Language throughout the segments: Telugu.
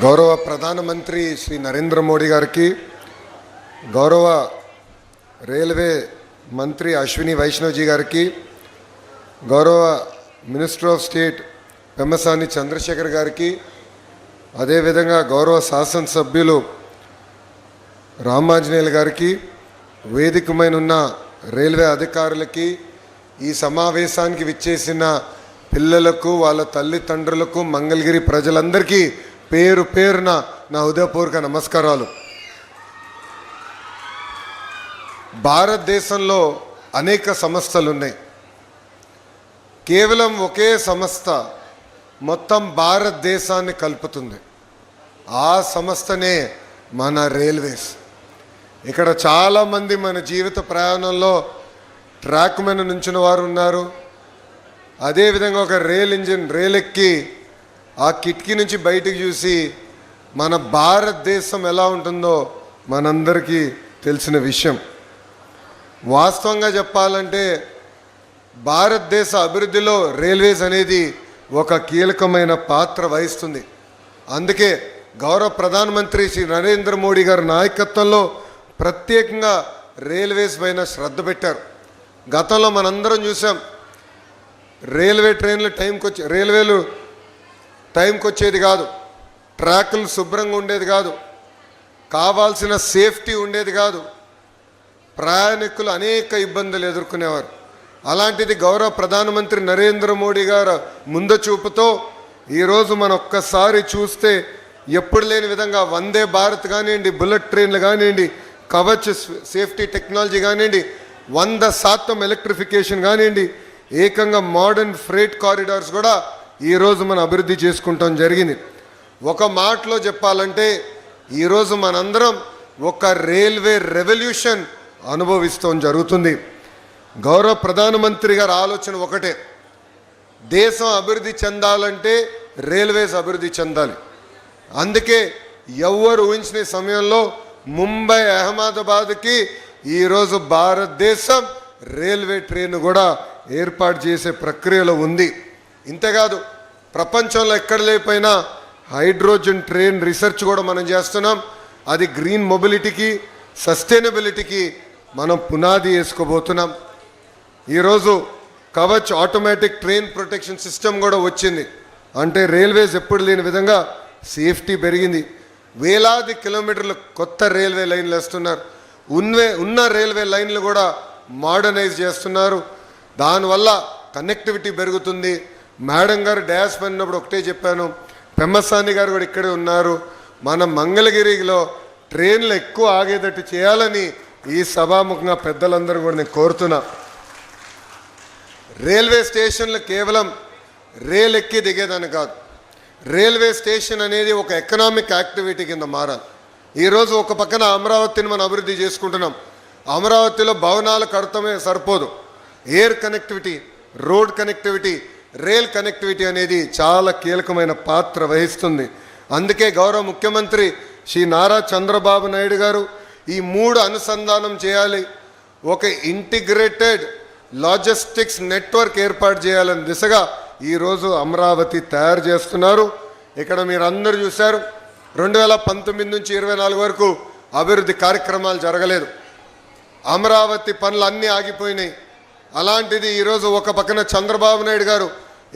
గౌరవ ప్రధానమంత్రి శ్రీ నరేంద్ర మోడీ గారికి, గౌరవ రైల్వే మంత్రి అశ్విని వైష్ణవ్జీ గారికి, గౌరవ minister of state Pemmasani Chandrasekhar గారికి, అదేవిధంగా గౌరవ శాసనసభ్యులు రామాంజనేయులు గారికి, వేదికమైన రైల్వే అధికారులకి, ఈ సమావేశానికి విచ్చేసిన పిల్లలకు, వాళ్ళ తల్లిదండ్రులకు, మంగళగిరి ప్రజలందరికీ పేరు పేరున నా హృదయపూర్వక నమస్కారాలు. భారతదేశంలో అనేక సంస్థలు ఉన్నాయి. కేవలం ఒకే సంస్థ మొత్తం భారతదేశాన్ని కలుపుతుంది. ఆ సంస్థనే మన రైల్వేస్. ఇక్కడ చాలామంది మన జీవిత ప్రయాణంలో ట్రాక్ మీద నుంచిన వారు ఉన్నారు. అదేవిధంగా ఒక రైలు ఎక్కి ఆ కిటికీ నుంచి బయటికి చూసి మన భారతదేశం ఎలా ఉంటుందో మనందరికీ తెలిసిన విషయం. వాస్తవంగా చెప్పాలంటే భారతదేశ అభివృద్ధిలో రైల్వేస్ అనేది ఒక కీలకమైన పాత్ర వహిస్తుంది. అందుకే గౌరవ ప్రధానమంత్రి శ్రీ నరేంద్ర మోడీ గారి నాయకత్వంలో ప్రత్యేకంగా రైల్వేస్ పైన శ్రద్ధ పెట్టారు. గతంలో మనందరం చూసాం, రైల్వేలు టైంకి వచ్చేది కాదు, ట్రాకులు శుభ్రంగా ఉండేది కాదు, కావాల్సిన సేఫ్టీ ఉండేది కాదు, ప్రయాణికులు అనేక ఇబ్బందులు ఎదుర్కొనేవారు. అలాంటిది గౌరవ ప్రధానమంత్రి నరేంద్ర మోడీ గారు ముందు చూపుతో ఈరోజు మనం ఒక్కసారి చూస్తే ఎప్పుడు లేని విధంగా వందే భారత్ కానివ్వండి, బుల్లెట్ ట్రైన్లు కానివ్వండి, కవచ్ సేఫ్టీ టెక్నాలజీ కానివ్వండి, 100% ఎలక్ట్రిఫికేషన్ కానివ్వండి, ఏకంగా మోడర్న్ ఫ్రేట్ కారిడార్స్ కూడా ఈరోజు మనం అభివృద్ధి చేసుకుంటాం జరిగింది. ఒక మాటలో చెప్పాలంటే ఈరోజు మనందరం ఒక రైల్వే రెవల్యూషన్ అనుభవిస్తాం జరుగుతుంది. గౌరవ ప్రధానమంత్రి గారి ఆలోచన ఒకటే, దేశం అభివృద్ధి చెందాలంటే రైల్వేస్ అభివృద్ధి చెందాలి. అందుకే ఎవరు ఊహించిన సమయంలో ముంబై అహ్మదాబాద్కి ఈరోజు భారతదేశం రైల్వే ట్రైన్ కూడా ఏర్పాటు చేసే ప్రక్రియలో ఉంది. ఇంతేకాదు, ప్రపంచంలో ఎక్కడ లేకపోయినా హైడ్రోజన్ ట్రైన్ రీసెర్చ్ కూడా మనం చేస్తున్నాం. అది గ్రీన్ మొబిలిటీకి, సస్టైనబిలిటీకి మనం పునాది వేసుకోబోతున్నాం. ఈరోజు Kavach automatic train protection system కూడా వచ్చింది. అంటే రైల్వేస్ ఎప్పుడు లేని విధంగా సేఫ్టీ పెరిగింది. వేలాది కిలోమీటర్లు కొత్త రైల్వే లైన్లు వేస్తున్నారు. ఉన్న రైల్వే లైన్లు కూడా మోడర్నైజ్ చేస్తున్నారు. దానివల్ల కనెక్టివిటీ పెరుగుతుంది. మేడం గారు డ్యాష్ పడినప్పుడు ఒకటే చెప్పాను, పెమ్మసాని గారు కూడా ఇక్కడే ఉన్నారు, మన మంగళగిరిలో ట్రైన్లు ఎక్కువ ఆగేటట్టు చేయాలని ఈ సభాముఖంగా పెద్దలందరూ కూడా నేను కోరుతున్నా. రైల్వే స్టేషన్లు కేవలం రైలు ఎక్కి దిగేదని కాదు, రైల్వే స్టేషన్ అనేది ఒక ఎకనామిక్ యాక్టివిటీ కింద మారాలి. ఈరోజు ఒక పక్కన అమరావతిని మనం అభివృద్ధి చేసుకుంటున్నాం. అమరావతిలో భవనాలు కడతమే సరిపోదు, air connectivity, road connectivity, rail connectivity అనేది చాలా కీలకమైన పాత్ర వహిస్తుంది. అందుకే గౌరవ ముఖ్యమంత్రి శ్రీ నారా చంద్రబాబు నాయుడు గారు ఈ 3 అనుసంధానం చేయాలి, ఒక ఇంటిగ్రేటెడ్ లాజిస్టిక్స్ నెట్వర్క్ ఏర్పాటు చేయాలని దిశగా ఈరోజు అమరావతి తయారు చేస్తున్నారు. ఇక్కడ మీరు అందరూ చూశారు, 2019 నుంచి 24 వరకు అభివృద్ధి కార్యక్రమాలు జరగలేదు. అమరావతి పనులు అన్నీ ఆగిపోయినాయి. అలాంటిది ఈరోజు ఒక పక్కన చంద్రబాబు నాయుడు గారు,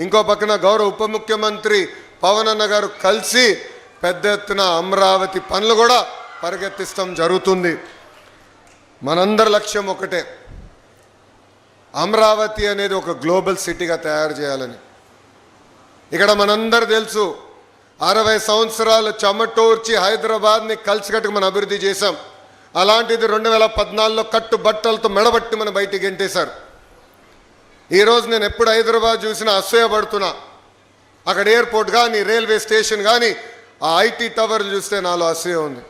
ఇంకో పక్కన గౌరవ ఉప ముఖ్యమంత్రి పవన్ అన్న గారు కలిసి పెద్ద ఎత్తున అమరావతి పనులు కూడా పరిగెత్తిస్తాం జరుగుతుంది. మనందరి లక్ష్యం ఒకటే, అమరావతి అనేది ఒక గ్లోబల్ సిటీగా తయారు చేయాలని. ఇక్కడ మనందరూ తెలుసు, 60 సంవత్సరాలు చెమటోర్చి హైదరాబాద్ని కలిసికట్టుకు మనం అభివృద్ధి చేశాం. అలాంటిది 2014లో కట్టుబట్టలతో మెడబట్టి మనం బయటికి గెంటేశారు. ఈరోజు నేను ఎప్పుడు హైదరాబాద్ చూసినా అసూయపడుతున్నా. అక్కడ ఎయిర్పోర్ట్ కానీ, రైల్వే స్టేషన్ కానీ, ఆ ఐటీ టవర్లు చూస్తే నాలో అసూయ ఉంది.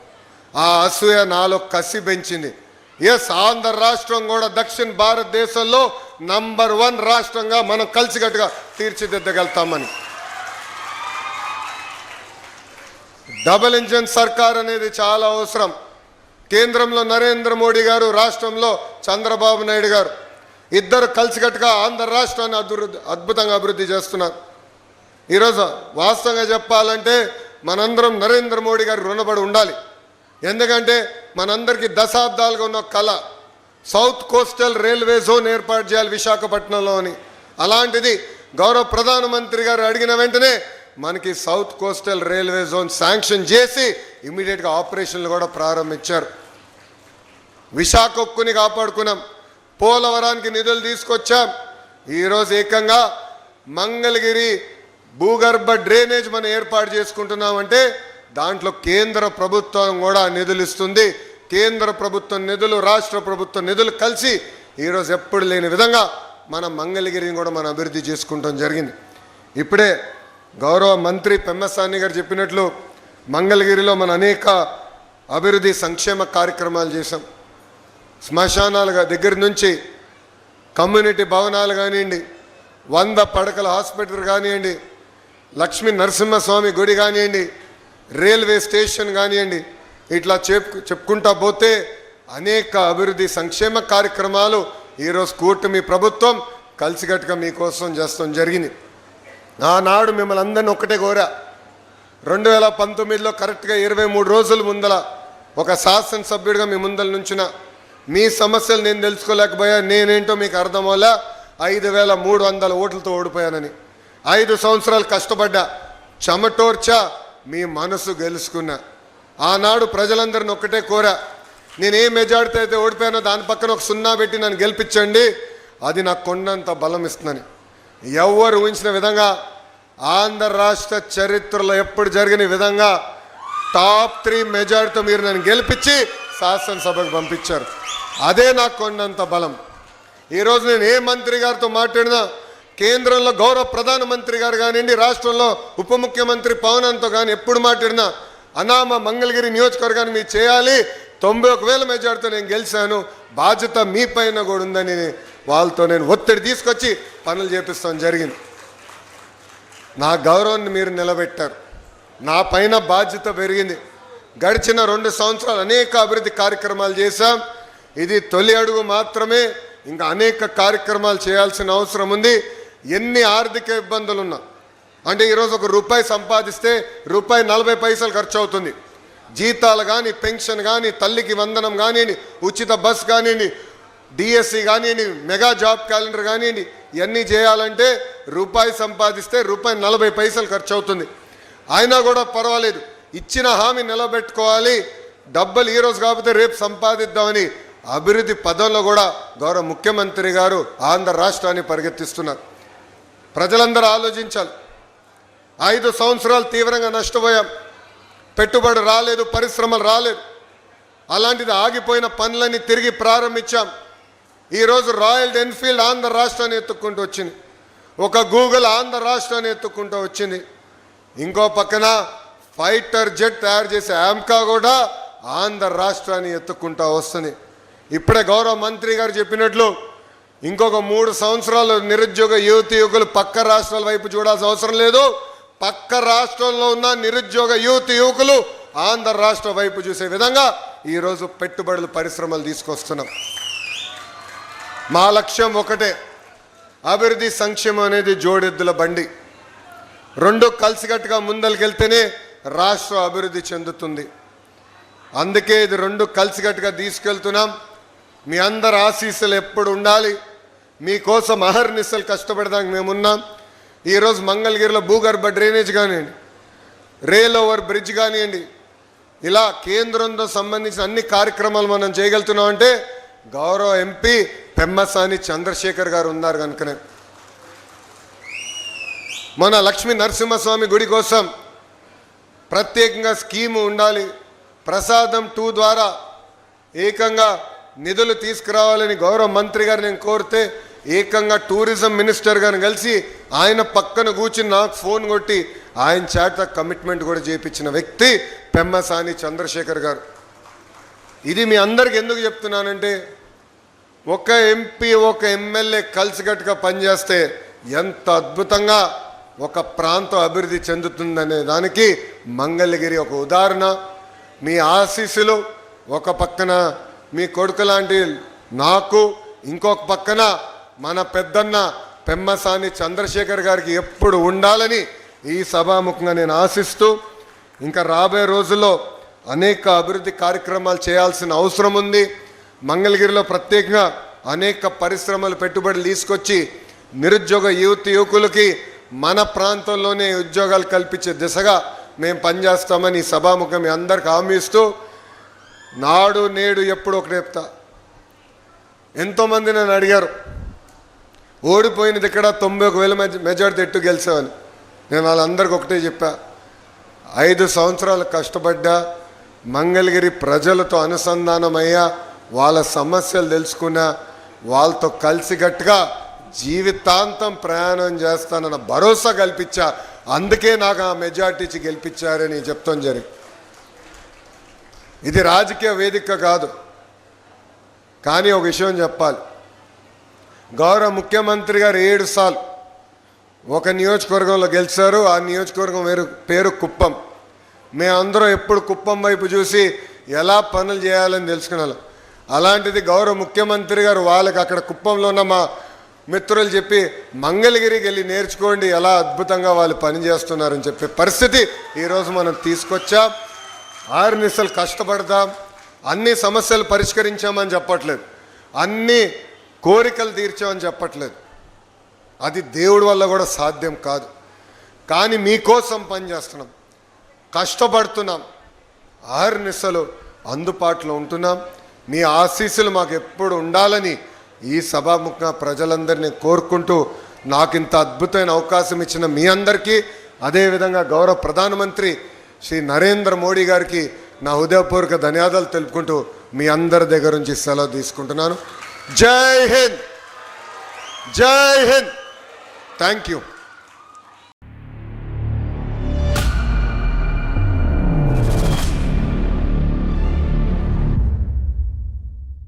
ఆ అసూయ నాలో కసి పెంచింది. ఎస్, ఆంధ్ర రాష్ట్రం కూడా దక్షిణ భారతదేశంలో నంబర్ 1 రాష్ట్రంగా మనం కలిసికట్టుగా తీర్చిదిద్దగలుగుతామని. డబుల్ ఇంజన్ సర్కార్ అనేది చాలా అవసరం. కేంద్రంలో నరేంద్ర మోడీ గారు, రాష్ట్రంలో చంద్రబాబు నాయుడు గారు ఇద్దరు కలిసికట్టుగా ఆంధ్ర రాష్ట్రాన్ని అద్భుతంగా అభివృద్ధి చేస్తున్నారు. ఈరోజు వాస్తవంగా చెప్పాలంటే మనందరం నరేంద్ర మోడీ గారికి రుణపడి ఉండాలి. ఎందుకంటే మనందరికీ దశాబ్దాలుగా ఉన్న కళ సౌత్ కోస్టల్ రైల్వే జోన్ ఏర్పాటు చేయాలి విశాఖపట్నంలో అని. అలాంటిది గౌరవ ప్రధానమంత్రి గారు అడిగిన వెంటనే మనకి south coastal railway zone sanction చేసి ఇమీడియట్గా ఆపరేషన్లు కూడా ప్రారంభించారు. విశాఖ ఉక్కుని కాపాడుకున్నాం, పోలవరానికి నిధులు తీసుకొచ్చాం. ఈరోజు ఏకంగా మంగళగిరి భూగర్భ డ్రైనేజ్ మనం ఏర్పాటు చేసుకుంటున్నామంటే దాంట్లో కేంద్ర ప్రభుత్వం కూడా నిధులు ఇస్తుంది. కేంద్ర ప్రభుత్వం నిధులు, రాష్ట్ర ప్రభుత్వం నిధులు కలిసి ఈరోజు ఎప్పుడు లేని విధంగా మన మంగళగిరిని కూడా మనం అభివృద్ధి చేసుకుంటాం జరిగింది. ఇప్పుడే గౌరవ మంత్రి పెమ్మసాని గారు చెప్పినట్లు మంగళగిరిలో మన అనేక అభివృద్ధి సంక్షేమ కార్యక్రమాలు చేశాం. శ్మశానాల దగ్గర నుంచి కమ్యూనిటీ భవనాలు కానివ్వండి, 100 పడకల హాస్పిటల్ కానివ్వండి, లక్ష్మీ నరసింహస్వామి గుడి కానివ్వండి, రైల్వే స్టేషన్ కానివ్వండి, ఇట్లా చెప్పుకుంటా పోతే అనేక అభివృద్ధి సంక్షేమ కార్యక్రమాలు ఈరోజు కూటమి ప్రభుత్వం కలిసికట్టుగా మీకోసం చేస్తాం జరిగింది. ఆనాడు మిమ్మల్ని అందరినీ ఒక్కటే కోరా, 2019లో కరెక్ట్గా 23 రోజుల ముందల ఒక శాసనసభ్యుడిగా మీ ముందల నుంచిన మీ సమస్యలు నేను తెలుసుకోలేకపోయా, నేనేంటో మీకు అర్థమవలే, 5300 ఓట్లతో ఓడిపోయానని. 5 సంవత్సరాలు కష్టపడ్డా, చెమటోర్చా, మీ మనసు గెలుచుకున్నా. ఆనాడు ప్రజలందరిని ఒక్కటే కోరా, నేను ఏ మెజారిటీ అయితే ఓడిపోయానో దాని పక్కన ఒక 0 పెట్టి నన్ను గెలిపించండి, అది నాకు కొండంత బలం ఇస్తుందని. ఎవరు ఊహించిన విధంగా ఆంధ్ర రాష్ట్ర చరిత్రలో ఎప్పుడు జరిగిన విధంగా టాప్ 3 మెజారిటీతో మీరు నన్ను గెలిపించి శాసనసభకు పంపించారు. అదే నాకు కొండంత బలం. ఈరోజు నేను ఏ మంత్రి గారితో మాట్లాడినా, కేంద్రంలో గౌరవ ప్రధానమంత్రి గారు కానివ్వండి, రాష్ట్రంలో ఉప ముఖ్యమంత్రి పవన్తో కానీ ఎప్పుడు మాట్లాడినా, అనామ మంగళగిరి నియోజకవర్గాన్ని మీరు చేయాలి, 91,000 మెజార్టీతో నేను గెలిచాను, బాధ్యత మీ పైన కూడా ఉందని వాళ్ళతో నేను ఒత్తిడి తీసుకొచ్చి పనులు చేపిస్తాం జరిగింది. నా గౌరవాన్ని మీరు నిలబెట్టారు, నా పైన బాధ్యత పెరిగింది. గడిచిన 2 సంవత్సరాలు అనేక అభివృద్ధి కార్యక్రమాలు చేశాం. ఇది తొలి అడుగు మాత్రమే, ఇంకా అనేక కార్యక్రమాలు చేయాల్సిన అవసరం ఉంది. ఎన్ని ఆర్థిక ఇబ్బందులున్నా, అంటే ఈరోజు ₹1 సంపాదిస్తే ₹40 ఖర్చు అవుతుంది. జీతాలు కానీ, పెన్షన్ కానీ, తల్లికి వందనం కానివ్వండి, ఉచిత బస్ కానివ్వండి, డిఎస్సి కానివ్వండి, మెగా జాబ్ క్యాలెండర్ కానివ్వండి, ఇవన్నీ చేయాలంటే ₹1 సంపాదిస్తే ₹40 ఖర్చు అవుతుంది. అయినా కూడా పర్వాలేదు, ఇచ్చిన హామీ నిలబెట్టుకోవాలి, డబ్బులు ఈరోజు కాకపోతే రేపు సంపాదిద్దామని అభివృద్ధి పదంలో కూడా గౌరవ ముఖ్యమంత్రి గారు ఆంధ్ర రాష్ట్రాన్ని పరిగెత్తిస్తున్నారు. ప్రజలందరూ ఆలోచించాలి. 5 సంవత్సరాలు తీవ్రంగా నష్టపోయాం, పెట్టుబడి రాలేదు, పరిశ్రమలు రాలేదు. అలాంటిది ఆగిపోయిన పనులన్నీ తిరిగి ప్రారంభించాం. ఈరోజు రాయల్ ఎన్ఫీల్డ్ ఆంధ్ర రాష్ట్రాన్ని ఎత్తుక్కుంటూ వచ్చింది, ఒక గూగుల్ ఆంధ్ర రాష్ట్రాన్ని ఎత్తుక్కుంటూ వచ్చింది. ఇంకో పక్కన ఫైటర్ జెట్ తయారు చేసే ఆమ్కా కూడా ఆంధ్ర రాష్ట్రాన్ని ఎత్తుక్కుంటూ వస్తుంది. ఇప్పుడే గౌరవ మంత్రి గారు చెప్పినట్లు ఇంకొక 3 సంవత్సరాలు నిరుద్యోగ యువకులు పక్క రాష్ట్రాల వైపు చూడాల్సిన అవసరం లేదు. పక్క రాష్ట్రంలో ఉన్న నిరుద్యోగ యువకులు ఆంధ్ర రాష్ట్ర వైపు చూసే విధంగా ఈరోజు పెట్టుబడులు, పరిశ్రమలు తీసుకొస్తున్నాం. మా లక్ష్యం ఒకటే, అభివృద్ధి సంక్షేమం అనేది జోడెద్దుల బండి. 2 కలిసికట్టుగా ముందరికెళ్తేనే రాష్ట్రం అభివృద్ధి చెందుతుంది. అందుకే ఇది 2 కలిసికట్టుగా తీసుకెళ్తున్నాం. మీ అందరి ఆశీస్సులు ఎప్పుడు ఉండాలి, మీకోసం అహర్నిశలు కష్టపడడానికి మేమున్నాం. ఈరోజు మంగళగిరిలో భూగర్భ డ్రైనేజ్ కానివ్వండి, రైల్ ఓవర్ బ్రిడ్జ్ కానివ్వండి, ఇలా కేంద్రంతో సంబంధించిన అన్ని కార్యక్రమాలు మనం చేయగలుగుతున్నాం అంటే గౌరవ ఎంపీ పెమ్మసాని చంద్రశేఖర్ గారు ఉన్నారు కనుకనే. మన లక్ష్మీ నరసింహస్వామి గుడి కోసం ప్రత్యేకంగా స్కీము ఉండాలి. ప్రసాదం 2 ద్వారా ఏకంగా నిధులు తీసుకురావాలని గౌరవ మంత్రి గారు నేను కోరితే ఏకంగా టూరిజం మినిస్టర్ గారిని కలిసి ఆయన పక్కన కూర్చుని నాకు ఫోన్ కొట్టి ఆయన చేత కమిట్మెంట్ కూడా చేయించిన వ్యక్తి పెమ్మసాని చంద్రశేఖర్ గారు. ఇది మీ అందరికి ఎందుకు చెప్తున్నానంటే, ఒక ఎంపీ ఒక ఎమ్మెల్యే కలిసికట్టుగా పనిచేస్తే ఎంత అద్భుతంగా ఒక ప్రాంతం అభివృద్ధి చెందుతుందనే దానికి మంగళగిరి ఒక ఉదాహరణ. మీ ఆశీస్సులు ఒక పక్కన మీ కొడుకు లాంటి నాకు, ఇంకొక పక్కన మన పెద్దన్న పెమ్మసాని చంద్రశేఖర్ గారికి ఎప్పుడు ఉండాలని ఈ సభాముఖంగా నేను ఆశిస్తూ ఇంకా రాబోయే రోజుల్లో అనేక అభివృద్ధి కార్యక్రమాలు చేయాల్సిన అవసరం ఉంది. మంగళగిరిలో ప్రత్యేకంగా అనేక పరిశ్రమలు పెట్టుబడులు తీసుకొచ్చి నిరుద్యోగ యువకులకి మన ప్రాంతంలోనే ఉద్యోగాలు కల్పించే దిశగా మేము పనిచేస్తామని ఈ సభాముఖం మీ అందరికి హామీ ఇస్తూ, నాడు నేడు ఎప్పుడు ఒకటి చెప్తా. ఎంతోమంది నన్ను అడిగారు, ఓడిపోయినది ఇక్కడ 91,000 మెజార్టీ ఎట్టు గెలిచామని. నేను వాళ్ళందరికీ ఒకటే చెప్పా, 5 సంవత్సరాలు కష్టపడ్డా, మంగళగిరి ప్రజలతో అనుసంధానమయ్యా, వాళ్ళ సమస్యలు తెలుసుకున్నా, వాళ్ళతో కలిసికట్టుగా జీవితాంతం ప్రయాణం చేస్తానన్న భరోసా కల్పించా. అందుకే నాకు ఆ మెజార్టీ ఇచ్చి గెలిపించారని చెప్తాం జరిగింది. ఇది రాజకీయ వేదిక కాదు. కానీ ఒక విషయం చెప్పాలి, గౌరవ ముఖ్యమంత్రి గారు 7 సార్లు ఒక నియోజకవర్గంలో గెలిచారు. ఆ నియోజకవర్గం పేరు కుప్పం. మేమందరం ఎప్పుడు కుప్పం వైపు చూసి ఎలా పనులు చేయాలని తెలుసుకున్నాం. అలాంటిది గౌరవ ముఖ్యమంత్రి గారు వాళ్ళకి అక్కడ కుప్పంలో ఉన్న మా మిత్రులు చెప్పి మంగళగిరికి వెళ్ళి నేర్చుకోండి ఎలా అద్భుతంగా వాళ్ళు పనిచేస్తున్నారని చెప్పే పరిస్థితి ఈరోజు మనం తీసుకొచ్చాం. 6 నిమిషాలు కష్టపడతాం, అన్ని సమస్యలు పరిష్కరించామని చెప్పట్లేదు, అన్ని కోరికలు తీర్చామని చెప్పట్లేదు. అది దేవుడి వల్ల కూడా సాధ్యం కాదు. కానీ మీకోసం పనిచేస్తున్నాం, కష్టపడుతున్నాం, 6 నిమిషాలు అందుబాటులో ఉంటున్నాం. మీ ఆశీస్సులు మాకు ఎప్పుడు ఉండాలని ఈ సభాముఖంగా ప్రజలందరినీ కోరుకుంటూ, నాకు ఇంత అద్భుతమైన అవకాశం ఇచ్చిన మీ అందరికీ, అదేవిధంగా గౌరవ ప్రధానమంత్రి శ్రీ నరేంద్ర మోడీ గారికి నా హృదయపూర్వక ధన్యవాదాలు తెలుపుకుంటూ మీ అందరి దగ్గర నుంచి సెలవు తీసుకుంటున్నాను. జై హింద్, జై హింద్. Thank you.